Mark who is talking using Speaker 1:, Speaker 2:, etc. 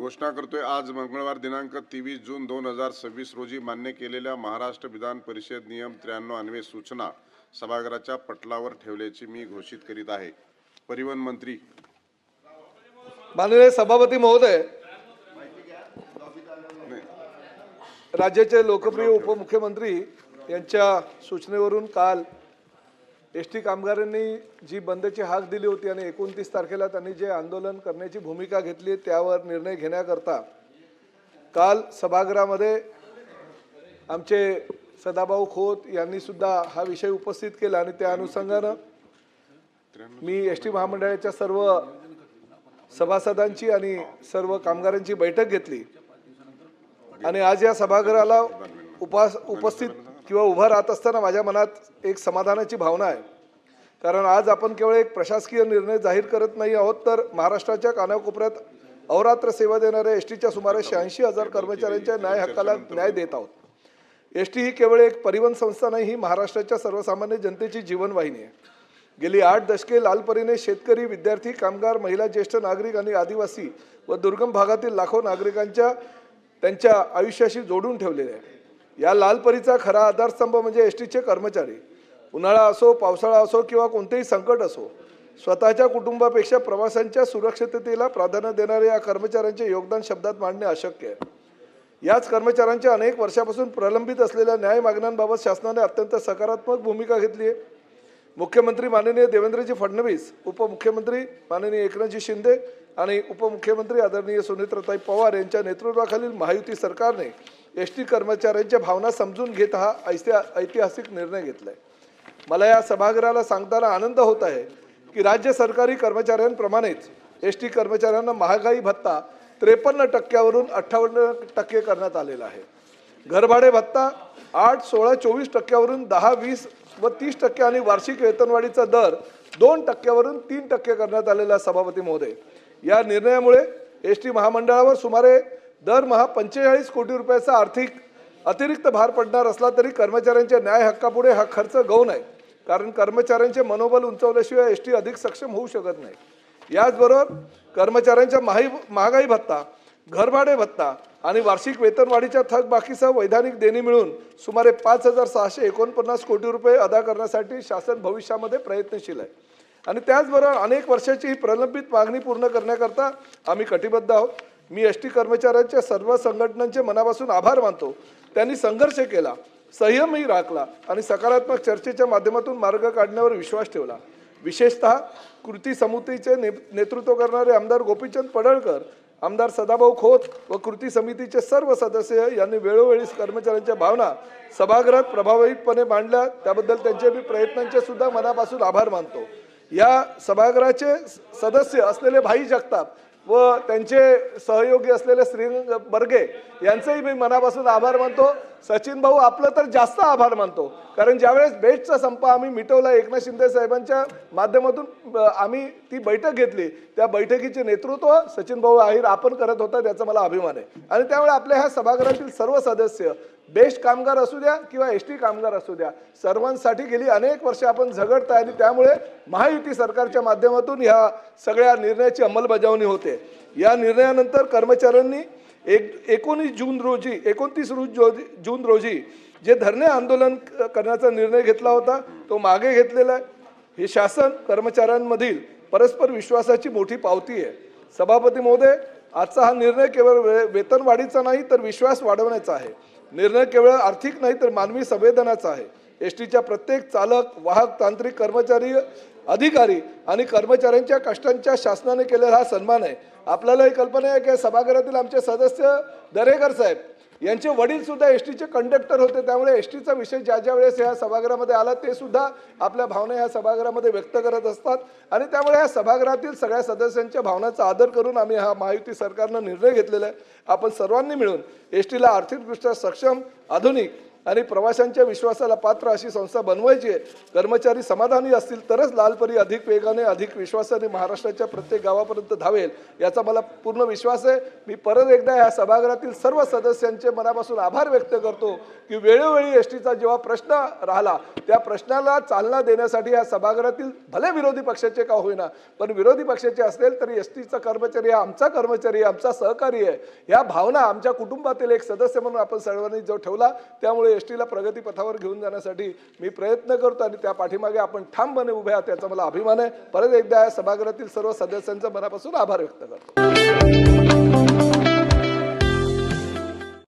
Speaker 1: घोषणा करतोय। आज मंगळवार दिनांक 23 जून 2026 रोजी मान्य केलेल्या महाराष्ट्र विधान परिषद नियम 93 अन्वये सूचना सभागृहाच्या पटलावर ठेवल्याची मी घोषित करीत आहे। परिवहन मंत्री
Speaker 2: माननीय सभापती महोदय, राज्याचे लोकप्रिय उपमुख्यमंत्री यांच्या सूचनेवरून काल एसटी कामगारांनी जी बंदची हाक दिली होती आणि 29 तारखेला त्यांनी जे आंदोलन करण्याची भूमिका घेतली त्यावर निर्णय घेण्याकरता काल सभागृहामध्ये आमचे सदाभाऊ खोत यांनी सुद्धा हा विषय उपस्थित केला आणि त्या अनुषंगाने मी एसटी महामंडळाच्या सर्व सभासदांची आणि सर्व कामगारांची बैठक घेतली आणि आज या सभागृहाला उपस्थित किंवा उभा राहत असताना माझ्या मनात एक समाधानाची भावना आहे। कारण आज आपण केवळ एक प्रशासकीय निर्णय जाहीर करत नाही आहोत, तर महाराष्ट्राच्या कानाकोपऱ्यात अहोरात्र सेवा देणाऱ्या एसटीच्या सुमारे 86,000 कर्मचाऱ्यांच्या न्याय हक्काला न्याय देत आहोत। एसटी ही केवळ एक परिवहन संस्था नाही, ही महाराष्ट्राच्या सर्वसामान्य जनतेची जीवनवाहिनी आहे। गेली 8 दशके लालपरीने शेतकरी, विद्यार्थी, कामगार, महिला, ज्येष्ठ नागरिक आणि आदिवासी व दुर्गम भागातील लाखो नागरिकांच्या त्यांच्या आयुष्याशी जोडून ठेवलेले आहे। या लालपरीचा खरा आधारस्तंभ म्हणजे एसटीचे कर्मचारी। उन्हाळा असो, पावसाळा असो किंवा कोणतेही संकट असो, स्वतःच्या कुटुंबापेक्षा प्रवाशांच्या सुरक्षिततेला प्राधान्य देणारे या कर्मचाऱ्यांचे योगदान शब्दात मांडणे अशक्य आहे। याच कर्मचाऱ्यांच्या अनेक वर्षापासून प्रलंबित असलेल्या न्याय मागण्यांबाबत शासनाने अत्यंत सकारात्मक भूमिका घेतली आहे। मुख्यमंत्री माननीय देवेंद्रजी फडणवीस, उपमुख्यमंत्री माननीय एकनाथजी शिंदे आणि उपमुख्यमंत्री आदरणीय सुनेत्राताई पवार यांच्या नेतृत्वाखालील महायुती सरकारने एसटी कर्मचाऱ्यांच्या भावना समजून घेत हा ऐतिहासिक निर्णय घेतलाय। मला या सभागृहाला सांगताना आनंद होत आहे की राज्य सरकारी कर्मचाऱ्यांप्रमाणेच एसटी कर्मचाऱ्यांना महागाई भत्ता 53% वरून 58% करण्यात आलेला आहे। घरभाडे भत्ता 8, 16, 24% वरून 10, 20 व 30% आणि वार्षिक वेतनवाढीचा दर 2% वरून 3% करण्यात आलेला सभापती महोदय। या निर्णयामुळे एसटी महामंडळावर सुमारे दरमहा 45 कोटी रुपयाचा आर्थिक अतिरिक्त भार पडणार असला तरी कर्मचाऱ्यांच्या न्याय हक्कापुढे हा खर्च गौण आहे। कारण कर्मचाऱ्यांचे मनोबल उंचावल्याशिवाय एसटी अधिक सक्षम होऊ शकत नाही। याचबरोबर कर्मचाऱ्यांच्या महागाई भत्ता, घरभाडे भत्ता आणि वार्षिक वेतनवाढीच्या थकबाकीसह वैधानिक देणी मिळून सुमारे 5,649 कोटी रुपये अदा करण्यासाठी शासन भविष्यामध्ये प्रयत्नशील आहे आणि त्याचबरोबर अनेक वर्षाची ही प्रलंबित मागणी पूर्ण करण्याकरता आम्ही कटिबद्ध आहोत। मी एसटी कर्मचाऱ्यांच्या सर्व संघटनांचे मनापासून आभार मानतो। त्यांनी संघर्ष केला, संयमही राखला आणि सकारात्मक चर्चेच्या माध्यमातून मार्ग काढण्यावर विश्वास ठेवला। विशेषतः कृती समितीचे नेतृत्व करणारे आमदार गोपीचंद पडळकर, आमदार सदाभाऊ खोत व कृती समितीचे सर्व सदस्य यांनी वेळोवेळी कर्मचाऱ्यांच्या भावना सभागृहात प्रभावीपणे मांडल्या, त्याबद्दल त्यांच्या प्रयत्नांचे सुद्धा मनापासून आभार मानतो। या सभागृहाचे सदस्य असलेले भाई जगताप व त्यांचे सहयोगी असलेले श्रीरंग बर्गे यांचेही मी मनापासून आभार मानतो। सचिन भाऊ आपलं तर जास्त आभार मानतो, कारण ज्यावेळेस बेस्टचा संप आम्ही मिटवला, एकनाथ शिंदे साहेबांच्या माध्यमातून आम्ही ती बैठक घेतली, त्या बैठकीचे नेतृत्व सचिन भाऊ आहिर आपण करत होता, त्याचा मला अभिमान आहे। आणि त्यामुळे आपल्या ह्या सभागृहातील सर्व सदस्य बेस्ट कामगार असू द्या किंवा एसटी कामगार असू द्या, सर्वांसाठी गेली अनेक वर्षे आपण झगडत आहे आणि त्यामुळे महायुती सरकारच्या माध्यमातून ह्या सगळ्या निर्णयाची अंमलबजावणी होते। या निर्णयानंतर कर्मचाऱ्यांनी 29 जून रोजी जे धरणे आंदोलन करण्याचा निर्णय घेतला होता तो मागे घेतलेला आहे। हे शासन कर्मचाऱ्यांमधील परस्पर विश्वासाची मोठी पावती आहे। सभापती महोदय, आजचा हा निर्णय केवळ वेतनवाढीचा नाही तर विश्वास वाढवण्याचा आहे। निर्णय केवळ आर्थिक नाही तर मानवी संवेदनाचा आहे। एसटीच्या प्रत्येक चालक, वाहक, तांत्रिक, कर्मचारी, अधिकारी आणि कर्मचाऱ्यांच्या कष्टांच्या शासनाने केलेला हा सन्मान आहे। आपल्यालाही कल्पना आहे की सभागृहातील आमचे सदस्य दरेकर साहेब यांचे वडील सुद्धा एसटीचे कंडक्टर होते, त्यामुळे एसटीचा विषय ज्या वेळेस या सभागृहामध्ये आला ते सुद्धा आपल्या भावना या सभागृहामध्ये व्यक्त करत असतात आणि त्यामुळे या सभागृहातील सगळ्या सदस्यांच्या भावनांचा आदर करून आम्ही हा महायुती सरकारने निर्णय घेतलेला आहे। आपण सर्वांनी मिळून एसटीला आर्थिकदृष्ट्या सक्षम, आधुनिक आणि प्रवाशांच्या विश्वासाला पात्र अशी संस्था बनवायची आहे. कर्मचारी समाधानी असतील तरच लालपरी अधिक वेगाने अधिक विश्वासाने महाराष्ट्राच्या प्रत्येक गावापर्यंत धावेल याचा मला पूर्ण विश्वास आहे. मी परत एकदा या सभागृहातील सर्व सदस्यांचे मनापासून आभार व्यक्त करतो की वेळोवेळी एसटीचा जेव्हा प्रश्न राहिला त्या प्रश्नाला चालना देण्यासाठी या सभागृहातील भले विरोधी पक्षाचे का होईना पण विरोधी पक्षाचे असेल तरी एसटीचा कर्मचारी हा आमचा कर्मचारी आमचा सहकारी आहे. या भावना आमच्या कुटुंबातील एक सदस्य म्हणून आपण सर्वांनी जो ठेवला त्यामुळे एसटीला प्रगती पथावर घेऊन जाण्यासाठी मी प्रयत्न करतो आणि त्या पाठीमागे आपण ठामपणे उभे आहात याचा मला अभिमान आहे. परत एकदा या सभागृहातील सर्व सदस्यांचा मनापासून आभार व्यक्त करतो.